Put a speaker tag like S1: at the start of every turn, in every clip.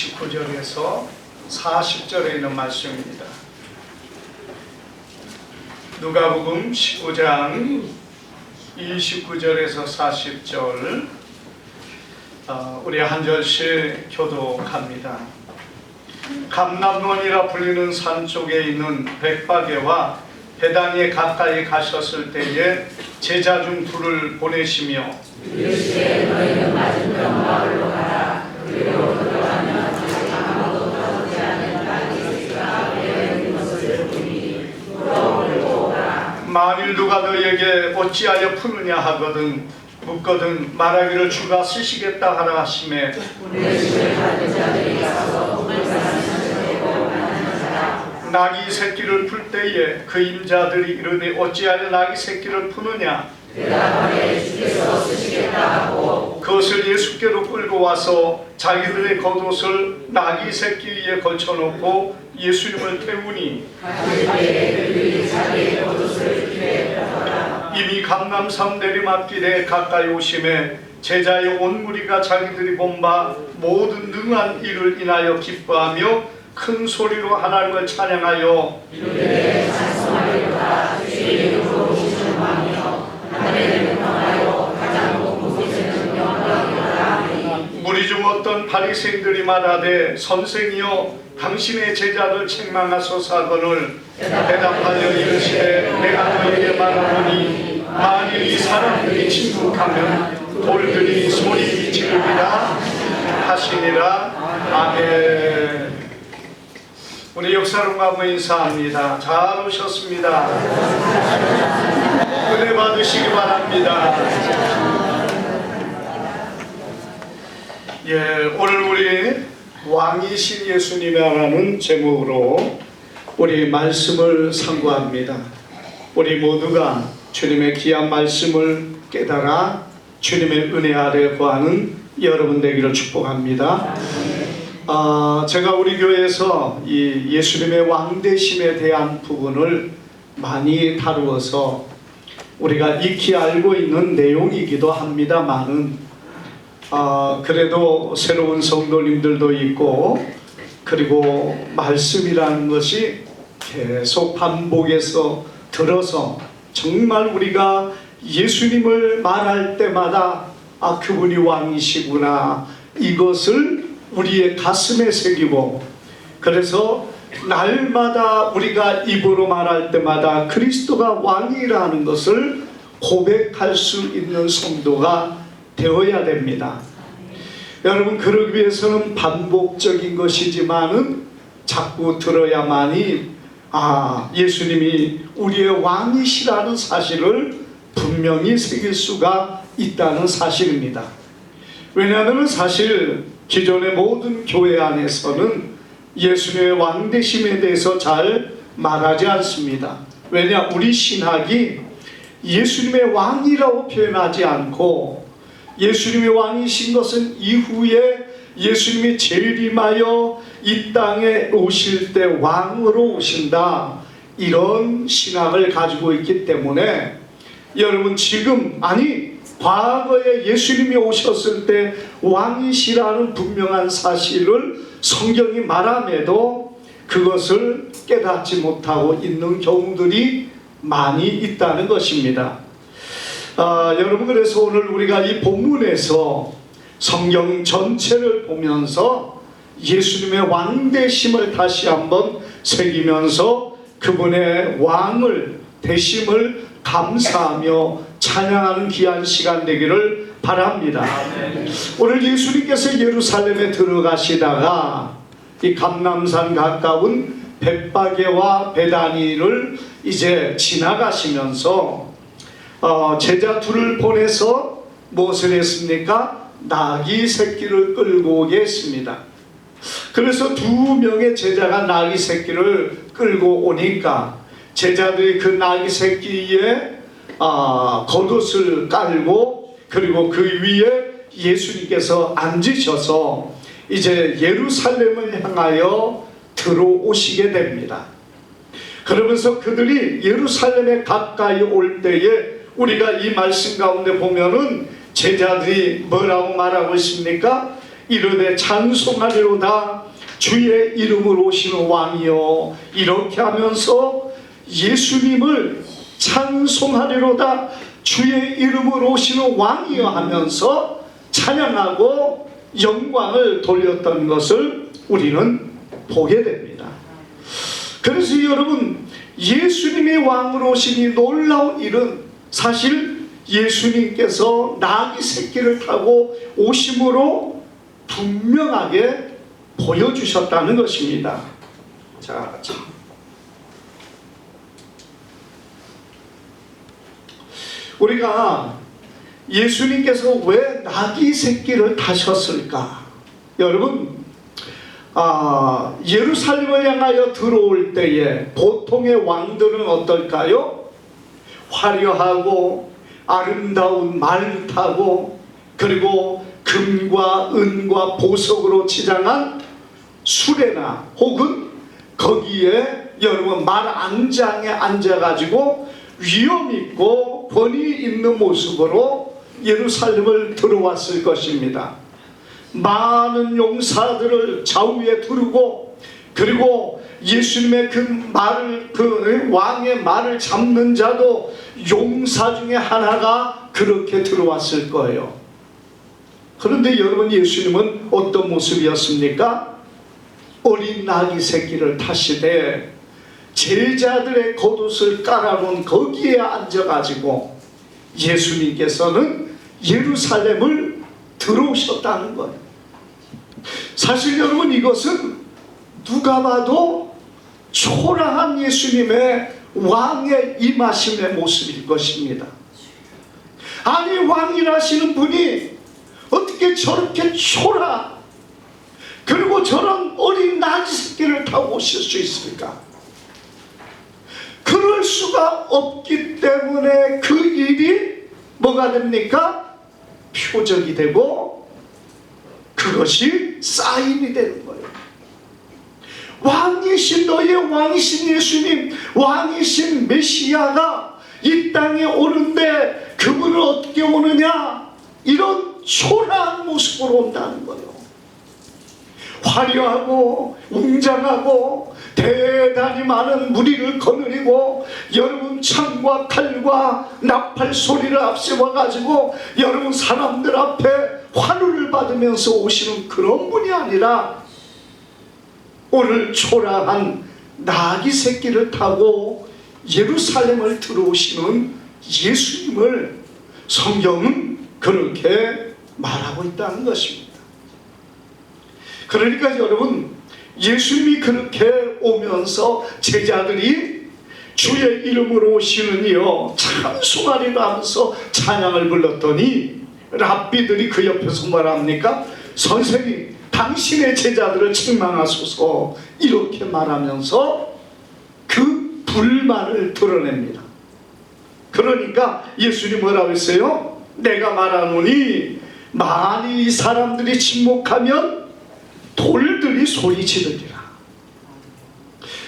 S1: 29절에서 40절에 있는 말씀입니다. 누가복음 19장 29절에서 40절 우리 한 절씩 교독합니다. 감람원이라 불리는 산 쪽에 있는 벳바게와 베다니에 가까이 가셨을 때에 제자 중 둘을 보내시며
S2: 이르시되 너희는 맞은편 마을로 가라. 그리로 들어가면 아무도 떠오지 않는 땅이 있으라 되어 있는 것을 보니 물어보고 오라.
S1: 만일 누가 너희에게 어찌하여 푸느냐 하거든 묻거든 말하기를 주가 쓰시겠다 하라 하시매
S2: 보내심을 받은 자들이 가서 꿈을 가르치는 되고 만나느니라.
S1: 나귀 새끼를 풀 때에 그 임자들이 이르되 어찌하여 나귀 새끼를 푸느냐
S2: 대답하되 주께서 쓰시겠다 하고
S1: 그것을 예수께로 끌고 와서 자기들의 겉옷을 나귀 새끼 위에 걸쳐놓고 예수님을 태우니
S2: 가실 때에 그들이 자기의 겉옷을 길에 펴더라.
S1: 이미 감람산 내리막길에 가까이 오심에 제자의 온 무리가 자기들이 본 바 모든 능한 일을 인하여 기뻐하며 큰 소리로 하나님을 찬양하여
S2: 이르되 찬송하리로다. 주의 이름으로 오시는 왕이여 하늘을 평하여 가장 높은 곳에는 영광이로다 하니.
S1: 무리 중 어떤 바리새인들이 말하되 선생이여 당신의 제자를 책망하소서 하거늘 대답하여 이르시되 내가 너희에게 말하노니 만일 이 사람들이 침묵하면 돌들이 소리 지르리라 하시니라. 아멘. 우리 역사롱 한번 인사합니다. 잘 오셨습니다. 은혜 받으시기 바랍니다. 오늘 우리 왕이신 예수님이라는 제목으로 우리 말씀을 상고합니다. 우리 모두가 주님의 귀한 말씀을 깨달아 주님의 은혜 아래 거하는 여러분 되기를 축복합니다. 제가 우리 교회에서 이 예수님의 왕되심에 대한 부분을 많이 다루어서 우리가 익히 알고 있는 내용이기도 합니다만은 그래도 새로운 성도님들도 있고 그리고 말씀이라는 것이 계속 반복해서 들어서 정말 우리가 예수님을 말할 때마다 그분이 왕이시구나 이것을 우리의 가슴에 새기고 그래서 날마다 우리가 입으로 말할 때마다 그리스도가 왕이라는 것을 고백할 수 있는 성도가 되어야 됩니다. 여러분 그러기 위해서는 반복적인 것이지만은 자꾸 들어야만이 예수님이 우리의 왕이시라는 사실을 분명히 새길 수가 있다는 사실입니다. 왜냐하면 사실 기존의 모든 교회 안에서는 예수님의 왕되심에 대해서 잘 말하지 않습니다. 왜냐 우리 신학이 예수님의 왕이라고 표현하지 않고 예수님의 왕이신 것은 이후에 예수님이 재림하여 이 땅에 오실 때 왕으로 오신다 이런 신학을 가지고 있기 때문에 여러분 지금 과거에 예수님이 오셨을 때 왕이시라는 분명한 사실을 성경이 말함에도 그것을 깨닫지 못하고 있는 경우들이 많이 있다는 것입니다. 여러분 그래서 오늘 우리가 이 본문에서 성경 전체를 보면서 예수님의 왕되심을 다시 한번 새기면서 그분의 왕을 되심을 감사하며 찬양하는 귀한 시간 되기를 바랍니다. 오늘 예수님께서 예루살렘에 들어가시다가 이 감람산 가까운 벳바게와 베다니를 이제 지나가시면서 제자 둘을 보내서 무엇을 했습니까? 나귀 새끼를 끌고 오게 했습니다. 그래서 두 명의 제자가 나귀 새끼를 끌고 오니까 제자들이 그 나귀 새끼에 겉옷을 깔고 그리고 그 위에 예수님께서 앉으셔서 이제 예루살렘을 향하여 들어오시게 됩니다. 그러면서 그들이 예루살렘에 가까이 올 때에 우리가 이 말씀 가운데 보면은 제자들이 뭐라고 말하고 있습니까? 이르되 찬송하리로다 주의 이름으로 오시는 왕이여. 이렇게 하면서 예수님을 찬송하리로다 주의 이름으로 오시는 왕이여 하면서 찬양하고 영광을 돌렸던 것을 우리는 보게 됩니다. 그래서 여러분, 예수님이 왕으로 오신 이 놀라운 일은 사실 예수님께서 나귀 새끼를 타고 오심으로 분명하게 보여주셨다는 것입니다. 자, 우리가 예수님께서 왜 나귀 새끼를 타셨을까? 여러분, 예루살렘을 향하여 들어올 때에 보통의 왕들은 어떨까요? 화려하고 아름다운 말을 타고, 그리고 금과 은과 보석으로 치장한 수레나 혹은 거기에 여러분 말 앙장에 앉아가지고 위엄있고 권위 있는 모습으로 예루살렘을 들어왔을 것입니다. 많은 용사들을 좌우에 두르고, 그리고 예수님의 그 왕의 말을 잡는 자도 용사 중에 하나가 그렇게 들어왔을 거예요. 그런데 여러분, 예수님은 어떤 모습이었습니까? 어린 나귀 새끼를 타시되 제자들의 겉옷을 깔아놓은 거기에 앉아가지고 예수님께서는 예루살렘을 들어오셨다는 거예요. 사실 여러분, 이것은 누가 봐도 초라한 예수님의 왕의 임하심의 모습일 것입니다. 아니, 왕이라시는 분이 어떻게 저렇게 초라, 그리고 저런 어린 나귀 새끼를 타고 오실 수 있습니까? 그럴 수가 없기 때문에 그 일이 뭐가 됩니까? 표적이 되고 그것이 사인이 되는 거예요. 왕이신, 너의 왕이신 예수님, 왕이신 메시아가 이 땅에 오는데 그분은 어떻게 오느냐? 이런 초라한 모습으로 온다는 거예요. 화려하고 웅장하고 대단히 많은 무리를 거느리고, 여러분 창과 칼과 나팔 소리를 앞세워 가지고 여러분 사람들 앞에 환호를 받으면서 오시는 그런 분이 아니라, 오늘 초라한 나귀 새끼를 타고 예루살렘을 들어오시는 예수님을 성경은 그렇게 말하고 있다는 것입니다. 그러니까 여러분, 예수님이 그렇게 오면서 제자들이 주의 이름으로 오시는 이여 찬송하리라 하면서 찬양을 불렀더니, 랍비들이 그 옆에서 뭐랍니까? 선생님, 당신의 제자들을 책망하소서, 이렇게 말하면서 그 불만을 드러냅니다. 그러니까 예수님 뭐라고 했어요? 내가 말하노니 만일 이 사람들이 침묵하면 돌들이 소리 지르리라.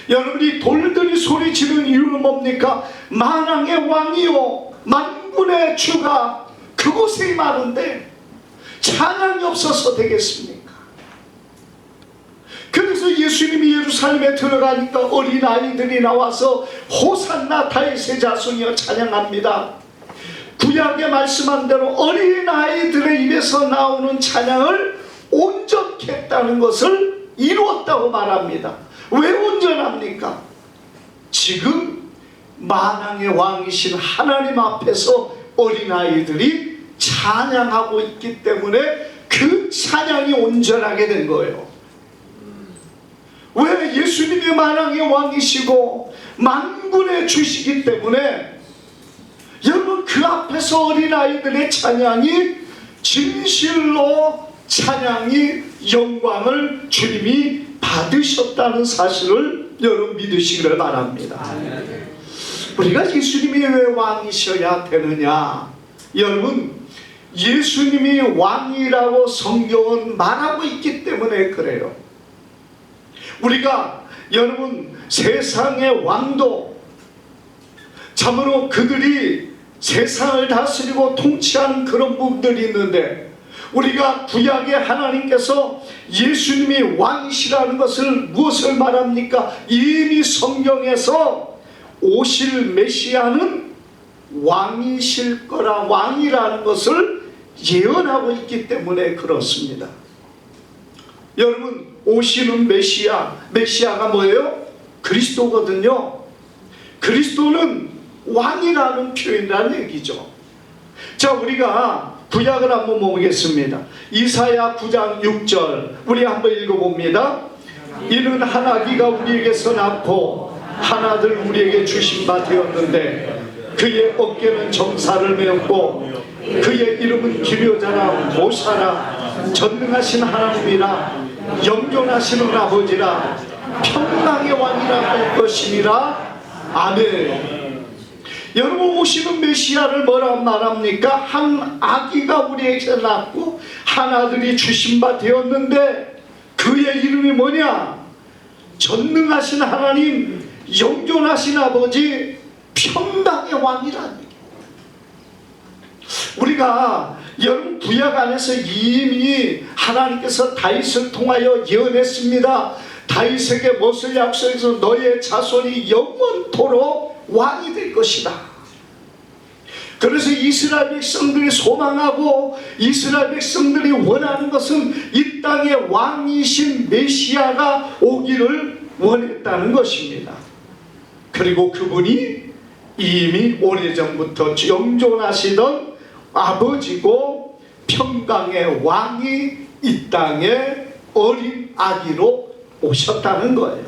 S1: 여러분이 돌들이 소리 지르는 이유는 뭡니까? 만왕의 왕이요 만군의 주가 그곳에 임하는데 찬양이 없어서 되겠습니까? 그래서 예수님이 예루살렘에 들어가니까 어린아이들이 나와서 호산나 다윗의 자손이여 찬양합니다. 구약에 말씀한 대로 어린아이들의 입에서 나오는 찬양을 온전케 했다는 것을 이루었다고 말합니다. 왜 온전합니까? 지금 만왕의 왕이신 하나님 앞에서 어린아이들이 찬양하고 있기 때문에 그 찬양이 온전하게 된 거예요. 왜? 예수님이 만왕의 왕이시고 만군의 주시기 때문에 여러분, 그 앞에서 어린아이들의 찬양이 진실로 찬양이 영광을 주님이 받으셨다는 사실을 여러분 믿으시기를 바랍니다. 우리가 예수님이 왜 왕이셔야 되느냐? 여러분, 예수님이 왕이라고 성경은 말하고 있기 때문에 그래요. 우리가 여러분 세상의 왕도 참으로 그들이 세상을 다스리고 통치하는 그런 부분들이 있는데, 우리가 구약의 하나님께서 예수님이 왕이시라는 것을 무엇을 말합니까? 이미 성경에서 오실 메시아는 왕이실 거라, 왕이라는 것을 예언하고 있기 때문에 그렇습니다. 여러분, 오시는 메시아가 뭐예요? 그리스도거든요. 그리스도는 왕이라는 표현이라는 얘기죠. 자, 우리가 구약을 한번 보겠습니다. 이사야 9장 6절 우리 한번 읽어봅니다. 이는 한 아기가 우리에게서 낳고 한 아들 우리에게 주신 바 되었는데 그의 어깨는 정사를 메었고 그의 이름은 기묘자라 모사라 전능하신 하나님이라 영존하시는 아버지라 평강의 왕이라 할 것이니라. 아멘. 여러분, 오시는 메시아를 뭐라 말합니까? 한 아기가 우리에게 낳고 한 아들이 주신 바 되었는데 그의 이름이 뭐냐? 전능하신 하나님, 영존하신 아버지, 평강의 왕이라는 얘기입니다. 우리가 여러분 구약 안에서 이미 하나님께서 다윗을 통하여 예언했습니다. 다윗에게 무엇을 약속해서 너의 자손이 영원토록 왕이 될 것이다. 그래서 이스라엘 백성들이 소망하고 이스라엘 백성들이 원하는 것은 이 땅에 왕이신 메시아가 오기를 원했다는 것입니다. 그리고 그분이 이미 오래전부터 영존하시던 아버지고 평강의 왕이 이 땅에 어린 아기로 오셨다는 거예요.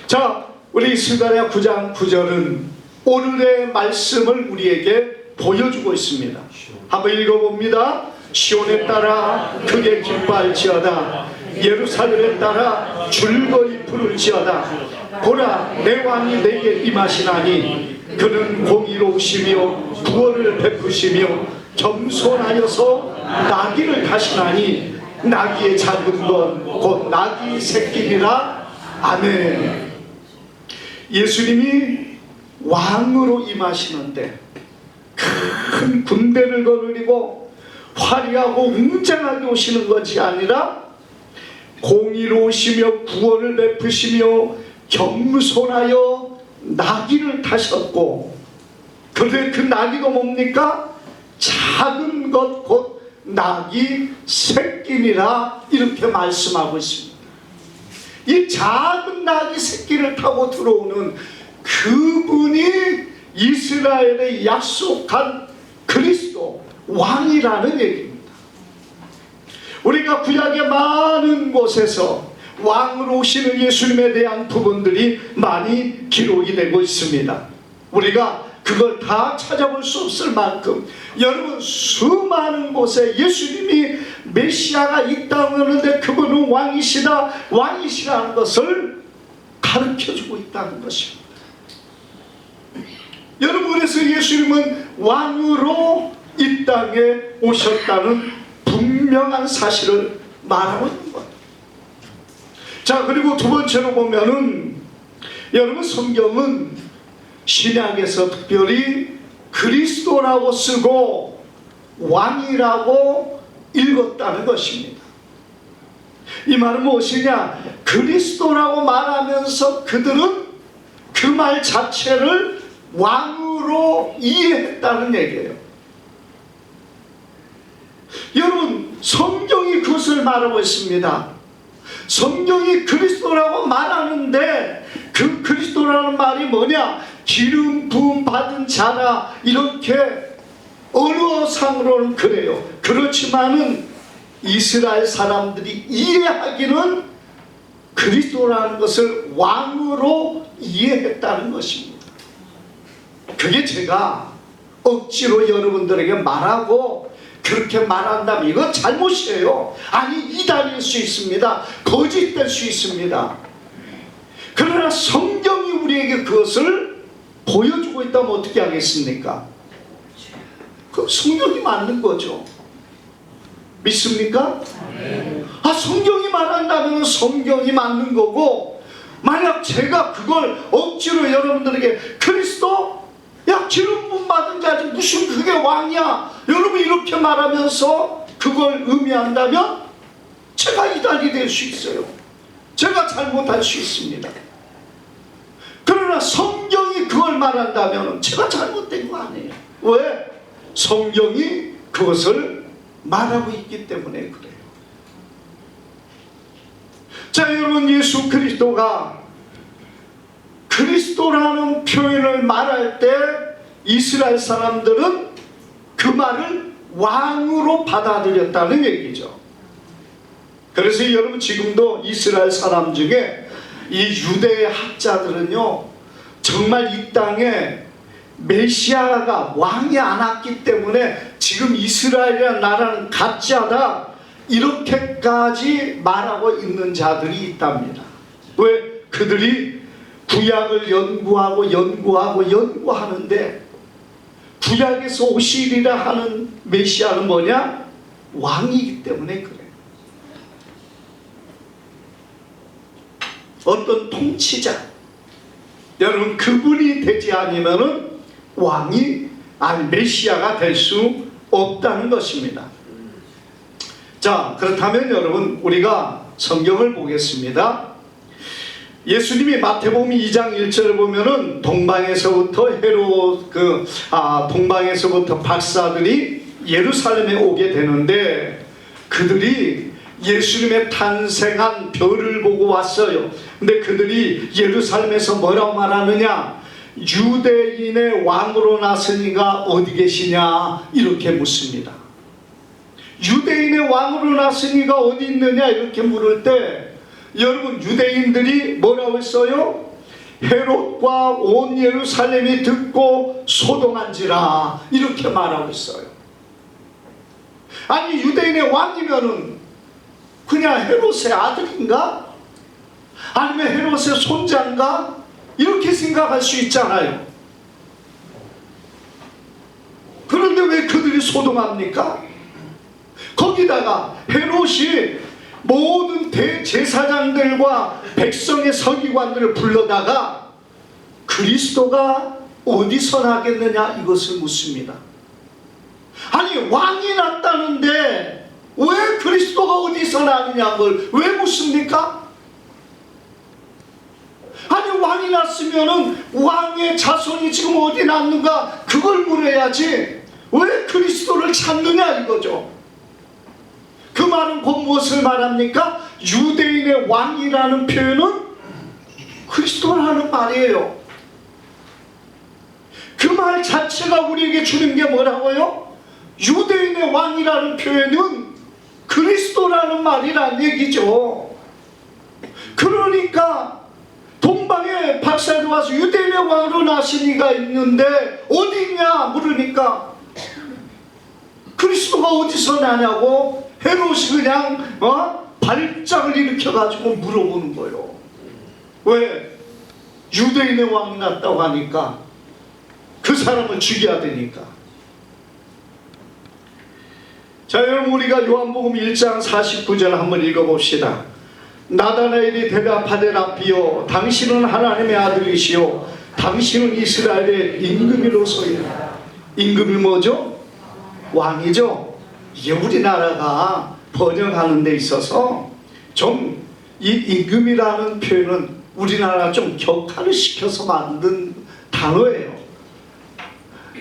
S1: 자, 우리 스가랴 9장 9절은 오늘의 말씀을 우리에게 보여주고 있습니다. 한번 읽어봅니다. 시온에 따라 크게 기뻐할지어다. 예루살렘에 따라 즐거이 부를지어다. 보라, 내 왕이 내게 임하시나니 그는 공의로우시며 구원을 베푸시며 겸손하여서 나귀를 타시나니 나귀의 작은 것 곧 나귀 새끼니라. 아멘. 예수님이 왕으로 임하시는데 큰 군대를 거느리고 화려하고 웅장하게 오시는 것이 아니라 공의로우시며 구원을 베푸시며 겸손하여 나귀를 타셨고, 그런데 그 나귀가 뭡니까? 작은 것 곧 나귀 새끼니라 이렇게 말씀하고 있습니다. 이 작은 나귀 새끼를 타고 들어오는 그분이 이스라엘에 약속한 그리스도 왕이라는 얘기입니다. 우리가 구약의 많은 곳에서 왕으로 오시는 예수님에 대한 부분들이 많이 기록이 되고 있습니다. 우리가 그걸 다 찾아볼 수 없을 만큼 여러분 수많은 곳에 예수님이 메시아가 이 땅에 오는데 그분은 왕이시라는 것을 가르쳐주고 있다는 것입니다. 여러분, 그래서 예수님은 왕으로 이 땅에 오셨다는 분명한 사실을 말하고 있는 거예요. 자, 그리고 두 번째로 보면은 여러분 성경은 신약에서 특별히 그리스도라고 쓰고 왕이라고 읽었다는 것입니다. 이 말은 무엇이냐? 그리스도라고 말하면서 그들은 그 말 자체를 왕으로 이해했다는 얘기예요. 여러분, 성경이 그것을 말하고 있습니다. 성경이 그리스도라고 말하는데 그 그리스도라는 말이 뭐냐? 기름 부음 받은 자라, 이렇게 언어상으로는 그래요. 그렇지만은 이스라엘 사람들이 이해하기는 그리스도라는 것을 왕으로 이해했다는 것입니다. 그게 제가 억지로 여러분들에게 말하고 그렇게 말한다면 이건 잘못이에요. 아니, 이단일 수 있습니다. 거짓될 수 있습니다. 그러나 성경이 우리에게 그것을 보여주고 있다면 어떻게 하겠습니까? 그럼 성경이 맞는 거죠. 믿습니까? 아, 성경이 말한다면 성경이 맞는 거고, 만약 제가 그걸 억지로 여러분들에게 그리스도 야, 기름 부음 받은 자지 무슨 그게 왕이야? 여러분 이렇게 말하면서 그걸 의미한다면 제가 이단이 될 수 있어요. 제가 잘못할 수 있습니다. 그러나 성경이 그걸 말한다면 제가 잘못된 거 아니에요. 왜? 성경이 그것을 말하고 있기 때문에 그래요. 자, 여러분, 예수 그리스도가 그리스도라는 표현을 말할 때 이스라엘 사람들은 그 말을 왕으로 받아들였다는 얘기죠. 그래서 여러분 지금도 이스라엘 사람 중에 이 유대의 학자들은요, 정말 이 땅에 메시아가 왕이 안 왔기 때문에 지금 이스라엘이라는 나라는 가짜다, 이렇게까지 말하고 있는 자들이 있답니다. 왜? 그들이 구약을 연구하는데 구약에서 오시리라 하는 메시아는 뭐냐? 왕이기 때문에 그래요. 어떤 통치자, 여러분 그분이 되지 않으면은 왕이 메시아가 될 수 없다는 것입니다. 자, 그렇다면 여러분 우리가 성경을 보겠습니다. 예수님이 마태복음 2장 1절을 보면은 동방에서부터 동방에서부터 박사들이 예루살렘에 오게 되는데 그들이 예수님의 탄생한 별을 보고 왔어요. 근데 그들이 예루살렘에서 뭐라고 말하느냐? 유대인의 왕으로 나서니가 어디 계시냐? 이렇게 묻습니다. 유대인의 왕으로 나서니가 어디 있느냐? 이렇게 물을 때 여러분 유대인들이 뭐라고 했어요? 헤롯과 온 예루살렘이 듣고 소동한지라, 이렇게 말하고 있어요. 아니 유대인의 왕이면은 그냥 헤롯의 아들인가? 아니면 헤롯의 손자인가? 이렇게 생각할 수 있잖아요. 그런데 왜 그들이 소동합니까? 거기다가 헤롯이 모든 대제사장들과 백성의 서기관들을 불러다가 그리스도가 어디서 나겠느냐, 이것을 묻습니다. 아니 왕이 났다는데 왜 그리스도가 어디서 나느냐를 왜 묻습니까? 아니 왕이 났으면은 왕의 자손이 지금 어디 났는가, 그걸 물어야지 왜 그리스도를 찾느냐 이거죠. 그 말은 곧 무엇을 말합니까? 유대인의 왕이라는 표현은 그리스도라는 말이에요. 그 말 자체가 우리에게 주는 게 뭐라고요? 유대인의 왕이라는 표현은 그리스도라는 말이란 얘기죠. 그러니까 동방에 박사들 와서 유대인의 왕으로 나신 이가 있는데 어디 있냐 물으니까 그리스도가 어디서 나냐고 헤롯이 그냥 발작을 일으켜가지고 물어보는 거예요. 왜? 유대인의 왕이 났다고 하니까 그 사람을 죽여야 되니까. 자, 여러분 우리가 요한복음 1장 49절 한번 읽어봅시다. 나다나엘이 대답하되 라삐여, 당신은 하나님의 아들이시요 당신은 이스라엘의 임금이로소이다. 임금이 뭐죠? 왕이죠. 이게 우리나라가 번역하는 데 있어서 좀 이 임금이라는 표현은 우리나라가 좀 격화를 시켜서 만든 단어예요.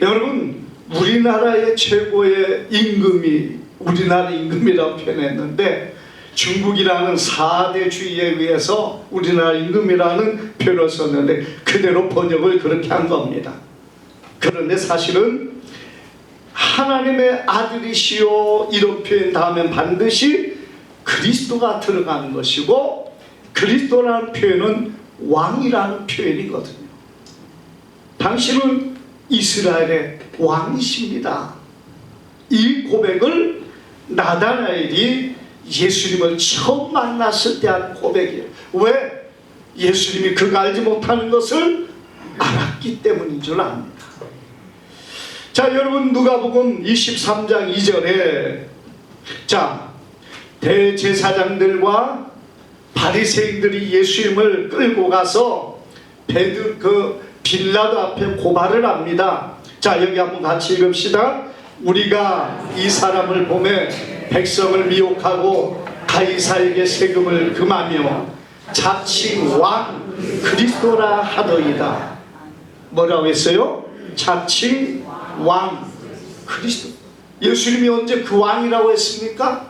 S1: 여러분 우리나라의 최고의 임금이 우리나라 임금이라고 표현했는데 중국이라는 4대주의에 의해서 우리나라 임금이라는 표현을 썼는데 그대로 번역을 그렇게 한 겁니다. 그런데 사실은 하나님의 아들이시오 이런 표현 다음엔 반드시 그리스도가 들어가는 것이고, 그리스도라는 표현은 왕이라는 표현이거든요. 당신은 이스라엘의 왕이십니다. 이 고백을 나다나엘이 예수님을 처음 만났을 때 한 고백이에요. 왜? 예수님이 그가 알지 못하는 것을 알았기 때문인 줄 압니다. 자, 여러분 누가복음 23장 2절에 자, 대제사장들과 바리새인들이 예수님을 끌고 가서 빌라도 앞에 고발을 합니다. 자, 여기 한번 같이 읽읍시다. 우리가 이 사람을 보매 백성을 미혹하고 가이사에게 세금을 금하며 자칭 왕 그리스도라 하더이다. 뭐라고 했어요? 자칭 왕 그리스도. 예수님이 언제 그 왕이라고 했습니까?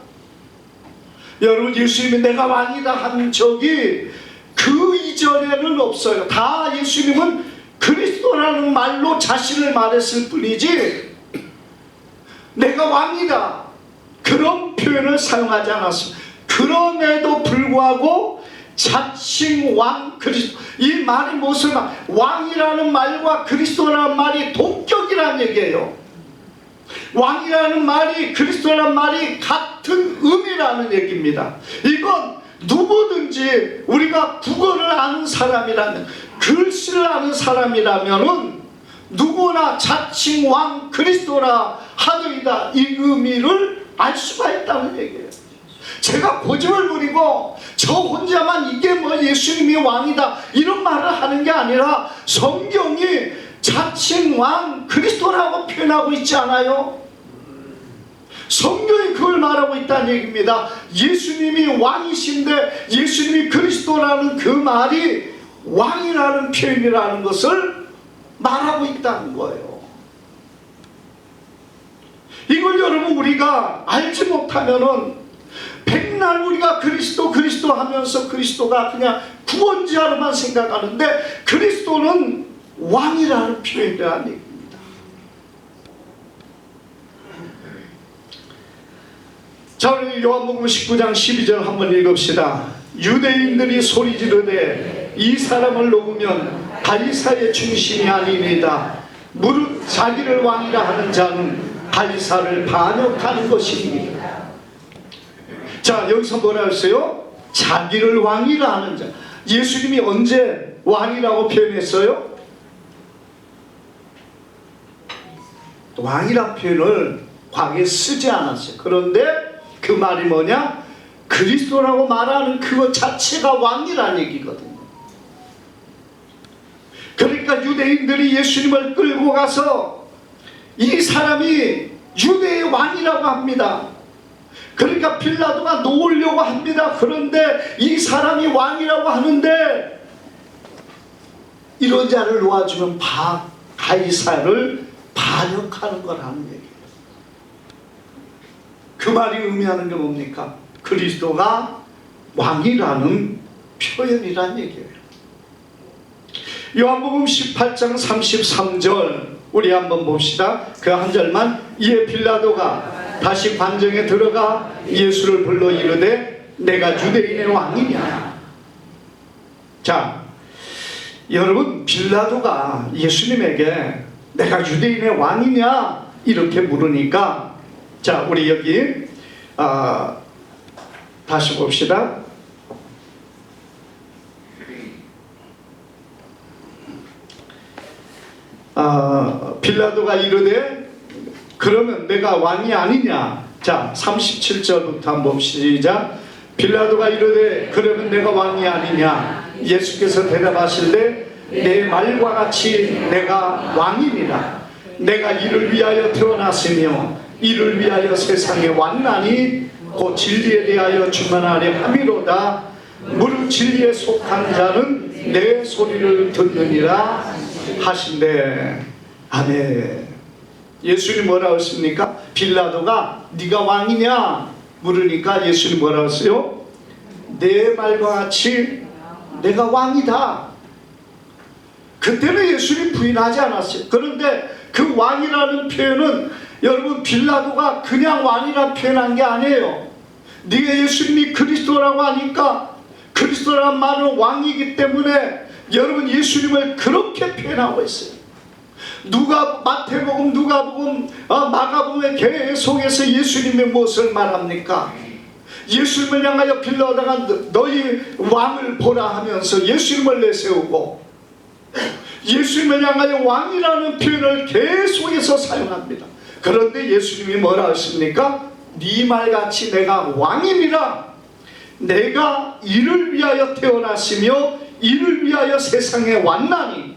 S1: 여러분, 예수님이 내가 왕이다 한 적이 그 이전에는 없어요. 다 예수님은 그리스도라는 말로 자신을 말했을 뿐이지 내가 왕이다 그런 표현을 사용하지 않았습니다. 그럼에도 불구하고 자칭 왕 그리스도, 이 말이 무슨 말? 왕이라는 말과 그리스도라는 말이 동격이라는 얘기예요. 왕이라는 말이 그리스도라는 말이 같은 의미라는 얘기입니다. 이건 누구든지 우리가 국어를 아는 사람이라면, 글씨를 아는 사람이라면은 누구나 자칭 왕 그리스도라 하더이다 이 의미를 알 수가 있다는 얘기예요. 제가 고집을 부리고 저 혼자만 이게 뭐 예수님이 왕이다 이런 말을 하는 게 아니라 성경이 자칭 왕 그리스도라고 표현하고 있지 않아요? 성경이 그걸 말하고 있다는 얘기입니다. 예수님이 왕이신데 예수님이 그리스도라는 그 말이 왕이라는 표현이라는 것을 말하고 있다는 거예요. 이걸 여러분 우리가 알지 못하면은 백날 우리가 그리스도 하면서 그리스도가 그냥 구원자로만 생각하는데 그리스도는 왕이라는 표현이라는 얘기입니다. 자, 우리 요한복음 19장 12절 한번 읽읍시다. 유대인들이 소리 지르되 이 사람을 놓으면 가이사의 중심이 아니니이다. 무릇 자기를 왕이라 하는 자는 가이사를 반역하는 것이니이다. 자, 여기서 뭐라 했어요? 자기를 왕이라 하는 자. 예수님이 언제 왕이라고 표현했어요? 왕이라는 표현을 과거에 쓰지 않았어요. 그런데 그 말이 뭐냐? 그리스도라고 말하는 그것 자체가 왕이라는 얘기거든요. 그러니까 유대인들이 예수님을 끌고 가서 이 사람이 유대의 왕이라고 합니다. 그러니까 빌라도가 놓으려고 합니다. 그런데 이 사람이 왕이라고 하는데 이런 자를 놓아주면 가이사를 반역하는 거라는 얘기예요. 그 말이 의미하는 게 뭡니까? 그리스도가 왕이라는 표현이라는 얘기예요. 요한복음 18장 33절 우리 한번 봅시다. 그 한 절만. 이에 빌라도가 다시 관정에 들어가 예수를 불러 이르되 내가 유대인의 왕이냐. 자, 여러분, 빌라도가 예수님에게 내가 유대인의 왕이냐 이렇게 물으니까, 자, 우리 여기 다시 봅시다. 빌라도가 이르되 그러면 내가 왕이 아니냐. 자, 37절부터 한번 시작. 빌라도가 이르되 그러면 내가 왕이 아니냐. 예수께서 대답하실되 내 말과 같이 내가 왕이니라. 내가 이를 위하여 태어났으며 이를 위하여 세상에 왔나니 곧 진리에 대하여 충만하려 함이로다. 무릇 진리에 속한 자는 내 소리를 듣느니라 하신대. 아멘. 예수님 뭐라고 했습니까? 빌라도가 네가 왕이냐 물으니까 예수님 뭐라고 했어요? 내 말과 같이 내가 왕이다. 그때는 예수님 부인하지 않았어요. 그런데 그 왕이라는 표현은 여러분 빌라도가 그냥 왕이라 표현한 게 아니에요. 네가 예수님이 그리스도라고 하니까 그리스도라는 말은 왕이기 때문에 여러분 예수님을 그렇게 표현하고 있어요. 마태복음, 누가복음, 마가복음에 계속해서 예수님의 무엇을 말합니까? 예수님을 향하여 빌라도가 너희 왕을 보라 하면서 예수님을 내세우고 예수님을 향하여 왕이라는 표현을 계속해서 사용합니다. 그런데 예수님이 뭐라 하십니까? 네 말같이 내가 왕이니라. 내가 이를 위하여 태어났으며 이를 위하여 세상에 왔나니.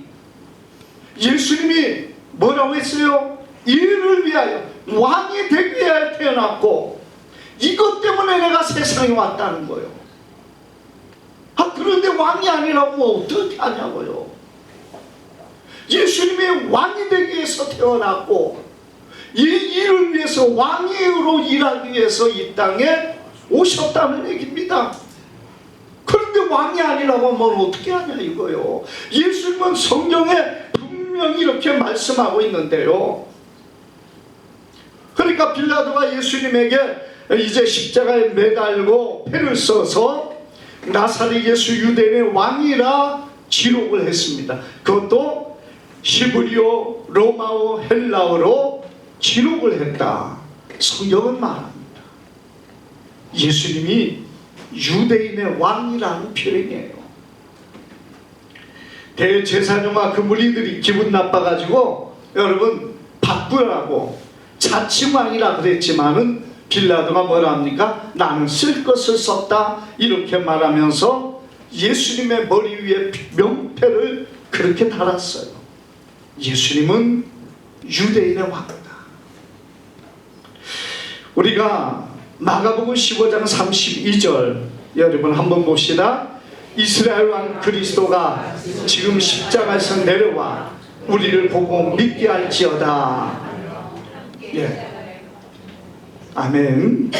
S1: 예수님이 뭐라고 했어요? 이를 위하여, 왕이 되기 위하여 태어났고 이것 때문에 내가 세상에 왔다는 거예요. 그런데 왕이 아니라고 어떻게 하냐고요. 예수님이 왕이 되기 위해서 태어났고 이 일을 위해서 왕으로 일하기 위해서 이 땅에 오셨다는 얘기입니다. 그런데 왕이 아니라고 하면 어떻게 하냐 이거요. 예수님은 성경에 분명히 이렇게 말씀하고 있는데요. 그러니까 빌라도가 예수님에게 이제 십자가에 매달고 패를 써서 나사렛 예수 유대인의 왕이라 기록을 했습니다. 그것도 히브리어, 로마어, 헬라어로 기록을 했다. 성경은 말합니다. 예수님이 유대인의 왕이라는 표현이에요. 대제사장과 그 무리들이 기분 나빠가지고 여러분 바꾸라고 자칭왕이라 그랬지만은 빌라도가 뭐라 합니까? 나는 쓸 것을 썼다 이렇게 말하면서 예수님의 머리 위에 명패를 그렇게 달았어요. 예수님은 유대인의 왕이다. 우리가 마가복음 15장 32절 여러분 한번 봅시다. 이스라엘 왕 그리스도가 지금 십자가에서 내려와 우리를 보고 믿게 할지어다. 예. 아멘.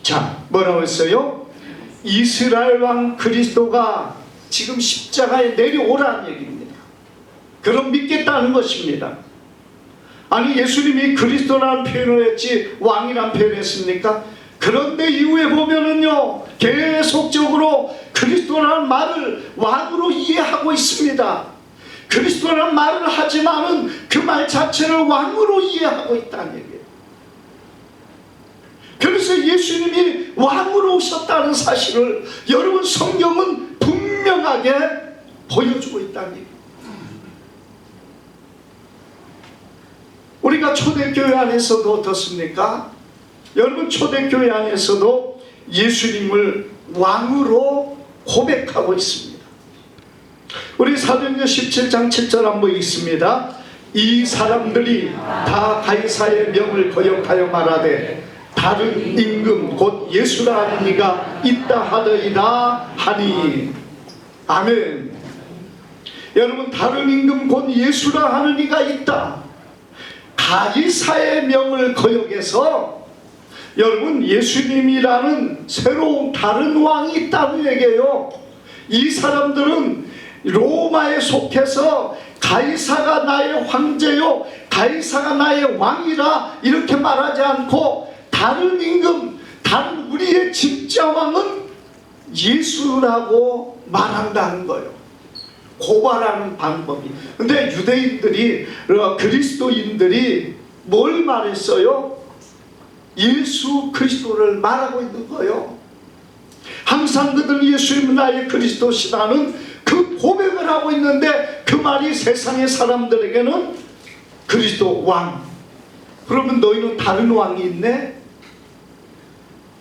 S1: 자, 뭐라고 했어요? 이스라엘 왕 그리스도가 지금 십자가에 내려오라는 얘기입니다. 그럼 믿겠다는 것입니다. 아니 예수님이 그리스도라는 표현을 했지 왕이라는 표현을 했습니까? 그런데 이후에 보면은요 계속적으로 그리스도라는 말을 왕으로 이해하고 있습니다. 그리스도라는 말을 하지만은 그 말 자체를 왕으로 이해하고 있다는 얘기예요. 그래서 예수님이 왕으로 오셨다는 사실을 여러분 성경은 분명하게 보여주고 있다는 얘기예요. 우리가 초대교회 안에서도 어떻습니까? 여러분 초대교회 안에서도 예수님을 왕으로 고백하고 있습니다. 우리 사도행전 17장 7절 한번 읽습니다. 이 사람들이 다 가이사의 명을 거역하여 말하되 다른 임금 곧 예수라 하는 이가 있다 하더이다 하니. 아멘. 여러분 다른 임금 곧 예수라 하는 이가 있다. 가이사의 명을 거역해서 여러분 예수님이라는 새로운 다른 왕이 있다는 얘기예요. 이 사람들은 로마에 속해서 가이사가 나의 황제요 가이사가 나의 왕이라 이렇게 말하지 않고 다른 임금 다른 우리의 진짜 왕은 예수라고 말한다는 거예요. 고발하는 방법이. 근데 유대인들이 그리스도인들이 뭘 말했어요? 예수 그리스도를 말하고 있는 거예요. 항상 그들은 예수님은 나의 그리스도시라는 그 고백을 하고 있는데 그 말이 세상의 사람들에게는 그리스도 왕. 그러면 너희는 다른 왕이 있네?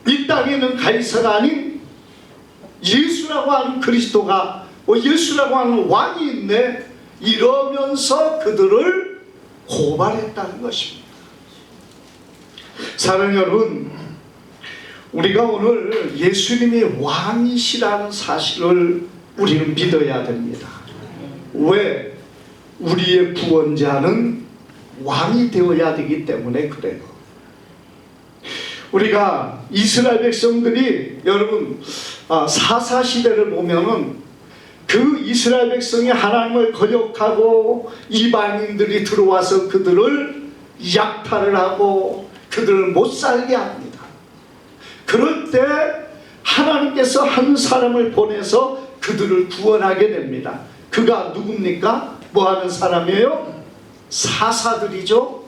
S1: 이 땅에는 가이사가 아닌 예수라고 하는 그리스도가 예수라고 하는 왕이 있네. 이러면서 그들을 고발했다는 것입니다. 사랑하는 여러분, 우리가 오늘 예수님이 왕이시라는 사실을 우리는 믿어야 됩니다. 왜? 우리의 구원자는 왕이 되어야 되기 때문에 그래요. 우리가 이스라엘 백성들이 여러분 사사시대를 보면은 그 이스라엘 백성이 하나님을 거역하고 이방인들이 들어와서 그들을 약탈을 하고 그들을 못 살게 합니다. 그럴 때 하나님께서 한 사람을 보내서 그들을 구원하게 됩니다. 그가 누굽니까? 뭐하는 사람이에요? 사사들이죠.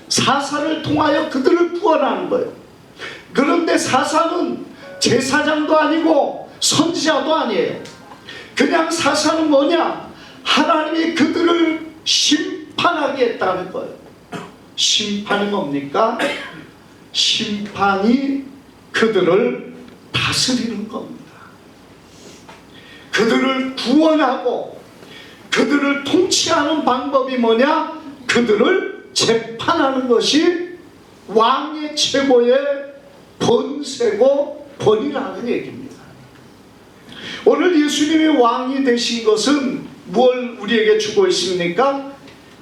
S1: 사사를 통하여 그들을 구원하는 거예요. 그런데 사사는 제사장도 아니고 선지자도 아니에요. 그냥 사사는 뭐냐? 하나님이 그들을 심판하게 했다는 거예요. 심판이 뭡니까? 심판이 그들을 다스리는 겁니다. 그들을 구원하고 그들을 통치하는 방법이 뭐냐? 그들을 재판하는 것이 왕의 최고의 번세고 권위라는 얘기입니다. 오늘 예수님이 왕이 되신 것은 뭘 우리에게 주고 있습니까?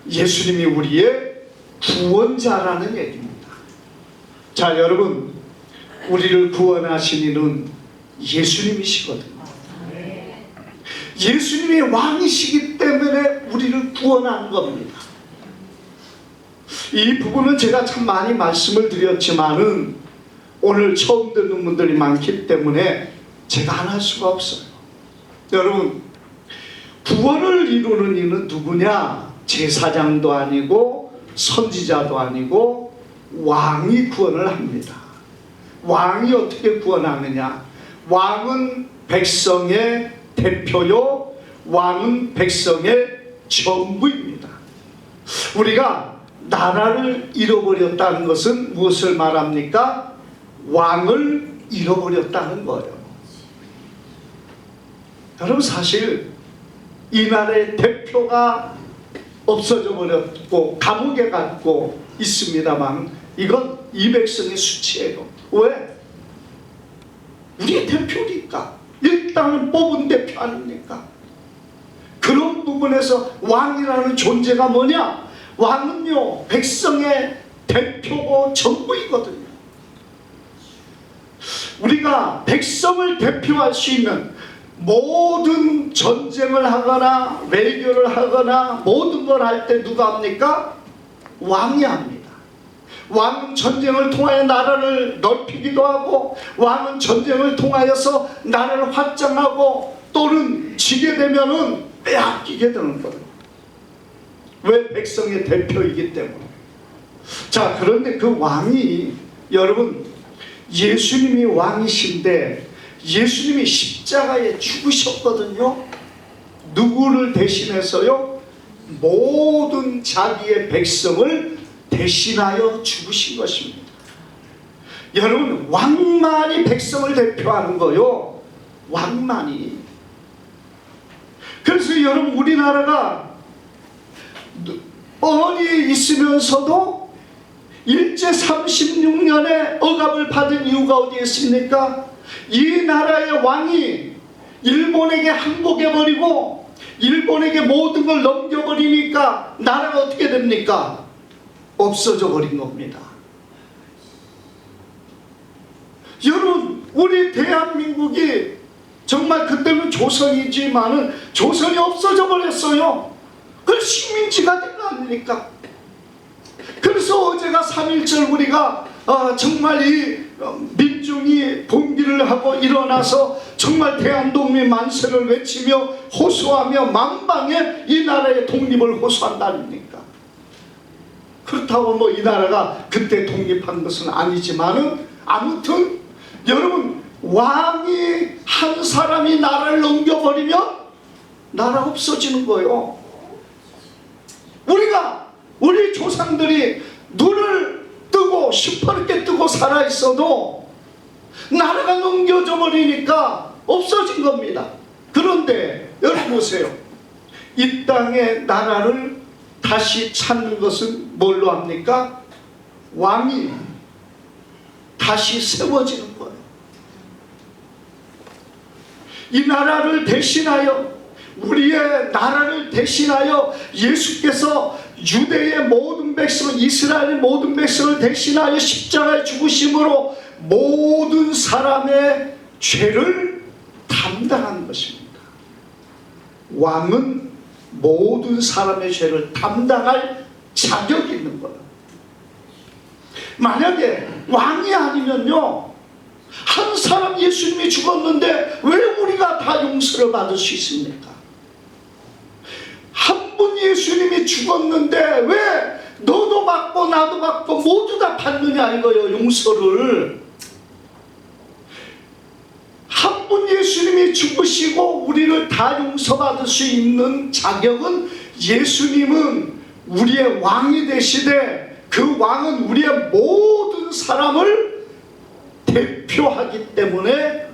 S1: 예수님이 우리의 구원자라는 얘기입니다. 자, 여러분, 우리를 구원하신 이는 예수님이시거든요. 예수님이 왕이시기 때문에 우리를 구원한 겁니다. 이 부분은 제가 참 많이 말씀을 드렸지만은 오늘 처음 듣는 분들이 많기 때문에 제가 안 할 수가 없어요. 여러분, 구원을 이루는 이는 누구냐? 제사장도 아니고 선지자도 아니고 왕이 구원을 합니다. 왕이 어떻게 구원하느냐? 왕은 백성의 대표요, 왕은 백성의 전부입니다. 우리가 나라를 잃어버렸다는 것은 무엇을 말합니까? 왕을 잃어버렸다는 거예요. 여러분, 사실 이 나라의 대표가 없어져 버렸고 감옥에 갔고 있습니다만 이건 이 백성의 수치예요. 왜? 우리의 대표니까. 일단은 뽑은 대표 아닙니까? 그런 부분에서 왕이라는 존재가 뭐냐? 왕은요, 백성의 대표고 전부이거든요. 우리가 백성을 대표할 수 있는 모든 전쟁을 하거나 외교를 하거나 모든 걸 할 때 누가 합니까? 왕이 합니다. 왕은 전쟁을 통하여 나라를 넓히기도 하고, 왕은 전쟁을 통하여서 나라를 확장하고, 또는 지게 되면은 빼앗기게 되는 거예요. 왜? 백성의 대표이기 때문에. 자, 그런데 그 왕이, 여러분, 예수님이 왕이신데 예수님이 십자가에 죽으셨거든요. 누구를 대신해서요? 모든 자기의 백성을 대신하여 죽으신 것입니다. 여러분, 왕만이 백성을 대표하는 거요. 왕만이. 그래서 여러분, 우리나라가 뻔히 있으면서도 일제 36년의 억압을 받은 이유가 어디에 있습니까? 이 나라의 왕이 일본에게 항복해버리고 일본에게 모든 걸 넘겨버리니까 나라가 어떻게 됩니까? 없어져 버린 겁니다. 여러분, 우리 대한민국이 정말 그때는 조선이지만은 조선이 없어져 버렸어요. 그걸 식민지가 된 거 아닙니까? 그래서 어제가 3.1절 우리가 정말 이 민중이 봉기를 하고 일어나서 정말 대한독립 만세를 외치며 호소하며 만방에 이 나라의 독립을 호소한다 아닙니까? 그렇다고 뭐 이 나라가 그때 독립한 것은 아니지만은 아무튼 여러분, 왕이 한 사람이 나라를 넘겨버리면 나라 없어지는 거예요. 우리 조상들이 눈을 뜨고 시퍼렇게 뜨고 살아있어도 나라가 넘겨져 버리니까 없어진 겁니다. 그런데 여러분 보세요. 이 땅의 나라를 다시 찾는 것은 뭘로 합니까? 왕이 다시 세워지는 거예요. 이 나라를 대신하여, 우리의 나라를 대신하여 예수께서 유대의 모든 백성, 이스라엘의 모든 백성을 대신하여 십자가에 죽으심으로 모든 사람의 죄를 담당한 것입니다. 왕은 모든 사람의 죄를 담당할 자격이 있는 거예요. 만약에 왕이 아니면요, 한 사람 예수님이 죽었는데 왜 우리가 다 용서를 받을 수 있습니까? 한 분 예수님이 죽었는데 왜 너도 받고 나도 받고 모두 다 받느냐 이거예요, 용서를. 한 분 예수님이 죽으시고 우리를 다 용서받을 수 있는 자격은, 예수님은 우리의 왕이 되시되 그 왕은 우리의 모든 사람을 대표하기 때문에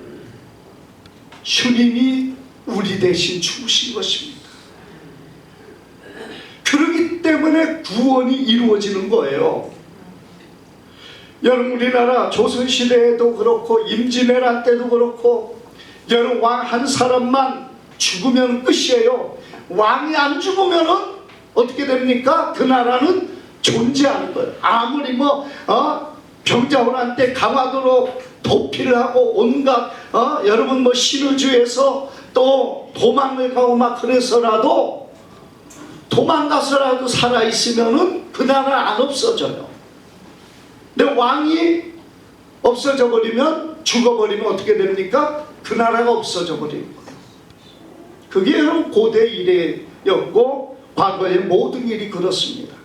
S1: 주님이 우리 대신 죽으신 것입니다. 때문에 구원이 이루어지는 거예요. 여러분, 우리나라 조선시대에도 그렇고 임진왜란 때도 그렇고, 여러분, 왕 한 사람만 죽으면 끝이에요. 왕이 안 죽으면은 어떻게 됩니까? 그 나라는 존재하는 거예요. 아무리 병자호란 때 강화도로 도피를 하고 온갖 여러분 신의주에서 또 도망을 가고 막 그래서라도, 도망가서라도 살아있으면은 그 나라 안 없어져요. 근데 왕이 없어져 버리면, 죽어버리면 어떻게 됩니까? 그 나라가 없어져 버리는 거예요. 그게 여러분 고대 이래였고, 과거의 모든 일이 그렇습니다.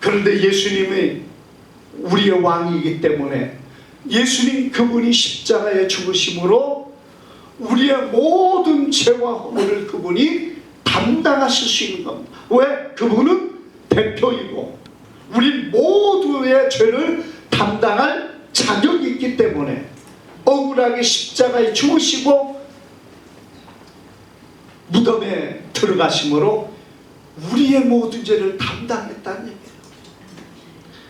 S1: 그런데 예수님이 우리의 왕이기 때문에, 예수님 그분이 십자가에 죽으심으로 우리의 모든 죄와 허물을 그분이 담당하실 수 있는 겁니다. 왜? 그분은 대표이고 우리 모두의 죄를 담당할 자격이 있기 때문에 억울하게 십자가에 죽으시고 무덤에 들어가심으로 우리의 모든 죄를 담당했다는 얘기예요.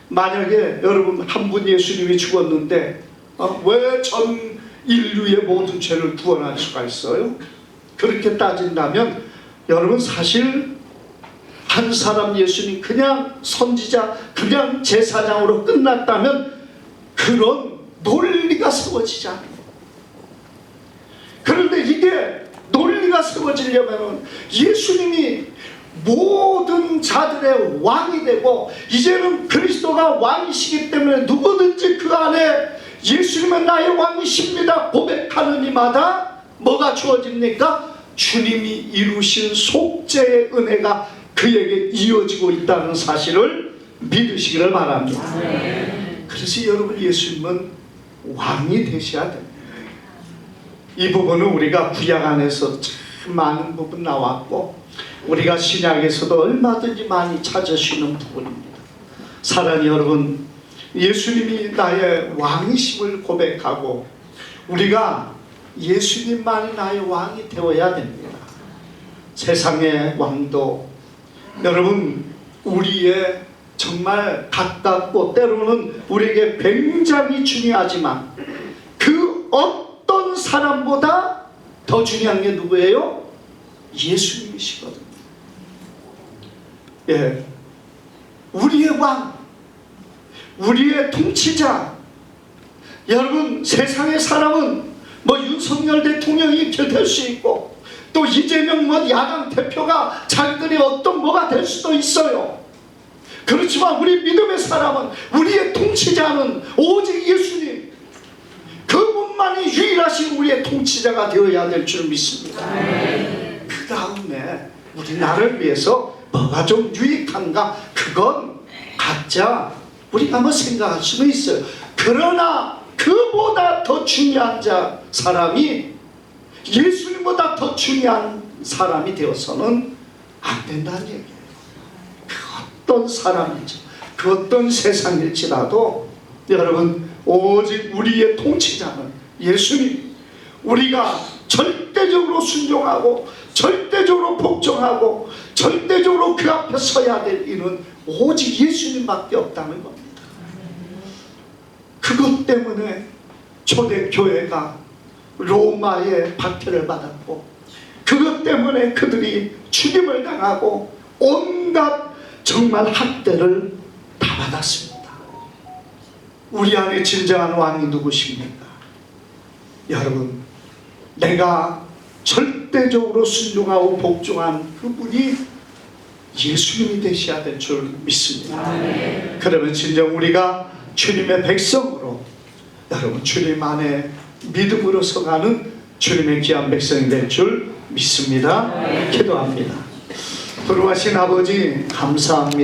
S1: 만약에 여러분 한 분 예수님이 죽었는데 왜 전 인류의 모든 죄를 구원할 수가 있어요? 그렇게 따진다면 여러분, 사실 한 사람 예수님 그냥 선지자, 그냥 제사장으로 끝났다면 그런 논리가 세워지지 않아요. 그런데 이게 논리가 세워지려면 예수님이 모든 자들의 왕이 되고, 이제는 그리스도가 왕이시기 때문에 누구든지 그 안에 예수님은 나의 왕이십니다 고백하는 이마다 뭐가 주어집니까? 주님이 이루신 속죄의 은혜가 그에게 이어지고 있다는 사실을 믿으시기를 바랍니다. 그래서 여러분, 예수님은 왕이 되셔야 됩니다. 이 부분은 우리가 구약 안에서 참 많은 부분 나왔고, 우리가 신약에서도 얼마든지 많이 찾으시는 부분입니다. 사랑하는 여러분, 예수님이 나의 왕이심을 고백하고 우리가 예수님만이 나의 왕이 되어야 됩니다. 세상의 왕도 여러분 우리의 정말 가깝고 때로는 우리에게 굉장히 중요하지만, 그 어떤 사람보다 더 중요한 게 누구예요? 예수님이시거든요. 예, 우리의 왕, 우리의 통치자. 여러분, 세상의 사람은 윤석열 대통령이 될 수 있고, 또 이재명 야당 대표가 자기들이 어떤 뭐가 될 수도 있어요. 그렇지만 우리 믿음의 사람은, 우리의 통치자는 오직 예수님, 그분만이 유일하신 우리의 통치자가 되어야 될 줄 믿습니다. 그 다음에 우리 나라를 위해서 뭐가 좀 유익한가, 그건 각자 우리가 한번 생각할 수는 있어요. 그러나 그보다 더 중요한 사람이, 예수님보다 더 중요한 사람이 되어서는 안 된다는 얘기예요. 그 어떤 사람일지, 그 어떤 세상일지라도 여러분, 오직 우리의 통치자는 예수님, 우리가 절대적으로 순종하고 절대적으로 복종하고 절대적으로 그 앞에 서야 될 일은 오직 예수님밖에 없다는 겁니다. 그것 때문에 초대교회가 로마의 박해를 받았고, 그것 때문에 그들이 죽임을 당하고 온갖 정말 학대를 다 받았습니다. 우리 안에 진정한 왕이 누구십니까? 여러분, 내가 절대적으로 순종하고 복종한 그분이 예수님이 되셔야 될 줄 믿습니다. 그러면 진정 우리가 주님의 백성으로, 여러분 주님 안에 믿음으로 서가는 주님의 귀한 백성이 될 줄 믿습니다. 기도합니다. 부르하신 아버지 감사합니다.